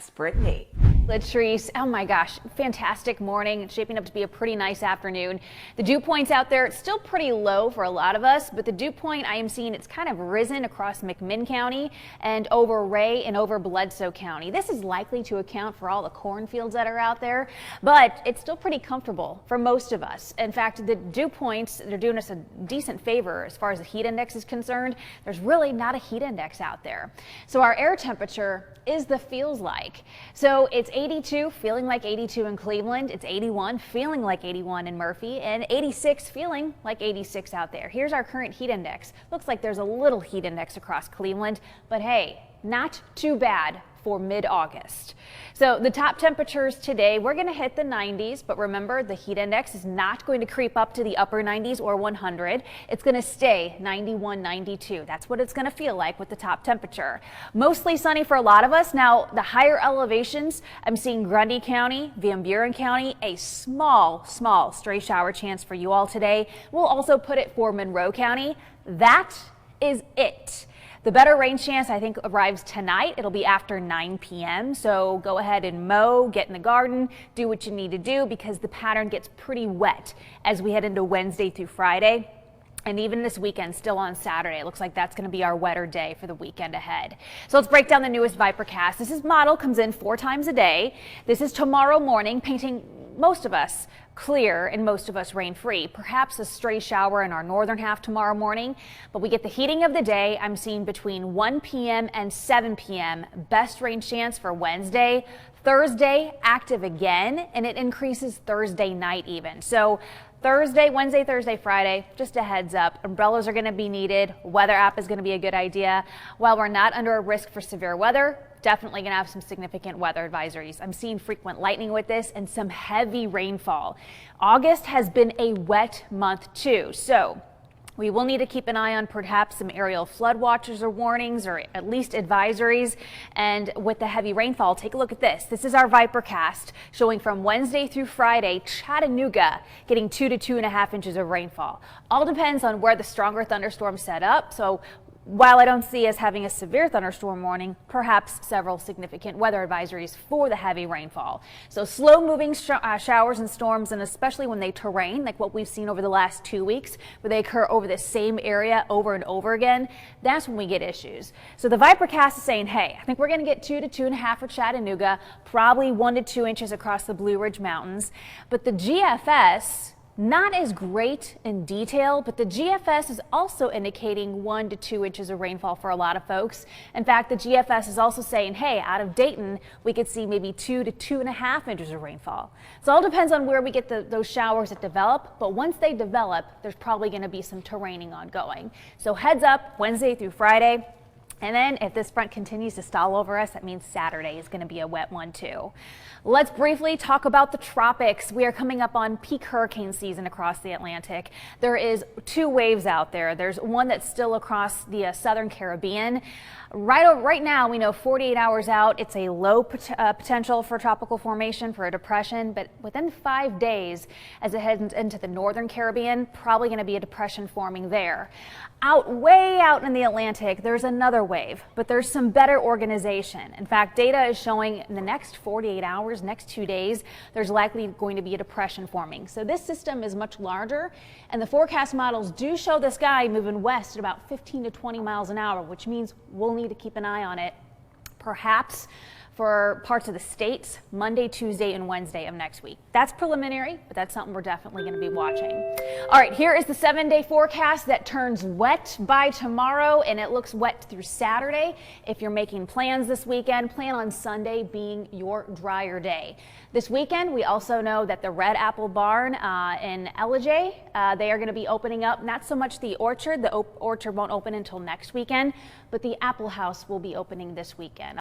It's Brittany. Latrice, oh my gosh, fantastic morning. It's shaping up to be a pretty nice afternoon. The dew point's out there. It's still pretty low for a lot of us, but the dew point I am seeing it's kind of risen across McMinn County and over Ray and over Bledsoe County. This is likely to account for all the cornfields that are out there, but it's still pretty comfortable for most of us. In fact, the dew points, they're doing us a decent favor as far as the heat index is concerned. There's really not a heat index out there. So our air temperature is the feels like. So it's 82, feeling like 82 in Cleveland. It's 81, feeling like 81 in Murphy, and 86, feeling like 86 out there. Here's our current heat index. Looks like there's a little heat index across Cleveland, but hey, not too bad for mid-August. So the top temperatures today, we're going to hit the 90s, but remember the heat index is not going to creep up to the upper 90s or 100. It's going to stay 91, 92. That's what it's going to feel like with the top temperature. Mostly sunny for a lot of us. Now the higher elevations, I'm seeing Grundy County, Van Buren County, a small stray shower chance for you all today. We'll also put it for Monroe County. That is it. The better rain chance, I think, arrives tonight. It'll be after 9 p.m. So go ahead and mow, get in the garden, do what you need to do because the pattern gets pretty wet as we head into Wednesday through Friday. And even this weekend, still on Saturday, it looks like that's going to be our wetter day for the weekend ahead. So let's break down the newest Vipercast. This model comes in 4 times a day. This is tomorrow morning, painting most of us clear and most of us rain free. Perhaps a stray shower in our northern half tomorrow morning, but we get the heating of the day. I'm seeing between 1 p.m. and 7 p.m. Best rain chance for Wednesday. Thursday, active again, and it increases Thursday night even. So Wednesday, Thursday, Friday, just a heads up. Umbrellas are going to be needed. Weather app is going to be a good idea. While we're not under a risk for severe weather, definitely going to have some significant weather advisories. I'm seeing frequent lightning with this and some heavy rainfall. August has been a wet month too, so we will need to keep an eye on perhaps some aerial flood watches or warnings or at least advisories. And with the heavy rainfall, take a look at this. This is our Vipercast showing from Wednesday through Friday, Chattanooga getting 2 to 2.5 inches of rainfall. All depends on where the stronger thunderstorms set up. So while I don't see us having a severe thunderstorm warning, perhaps several significant weather advisories for the heavy rainfall. So slow moving showers and storms, and especially when they terrain, like what we've seen over the last 2 weeks, where they occur over the same area over and over again, that's when we get issues. So the Vipercast is saying, hey, I think we're going to get 2 to 2.5 for Chattanooga, probably 1 to 2 inches across the Blue Ridge Mountains. But the GFS, not as great in detail, but the GFS is also indicating 1 to 2 inches of rainfall for a lot of folks. In fact, the GFS is also saying, hey, out of Dayton, we could see maybe 2 to 2.5 inches of rainfall. So it all depends on where we get those showers that develop. But once they develop, there's probably going to be some terraining ongoing. So heads up Wednesday through Friday. And then if this front continues to stall over us, that means Saturday is going to be a wet one too. Let's briefly talk about the tropics. We are coming up on peak hurricane season across the Atlantic. There is 2 waves out there. There's one that's still across the southern Caribbean. Right now, we know 48 hours out, it's a low potential for tropical formation, for a depression, but within 5 days, as it heads into the northern Caribbean, probably going to be a depression forming there. Way out in the Atlantic, there's another wave, but there's some better organization. In fact, data is showing in the next 48 hours, next 2 days, there's likely going to be a depression forming. So this system is much larger, and the forecast models do show this guy moving west at about 15 to 20 miles an hour, which means we'll need to keep an eye on it, perhaps for parts of the states Monday, Tuesday, and Wednesday of next week. That's preliminary, but that's something we're definitely going to be watching. All right, here is the 7-day forecast that turns wet by tomorrow, and it looks wet through Saturday. If you're making plans this weekend, plan on Sunday being your drier day. This weekend, we also know that the Red Apple Barn in Ellijay, they are going to be opening up. Not so much the orchard. The orchard won't open until next weekend, but the Apple House will be opening this weekend.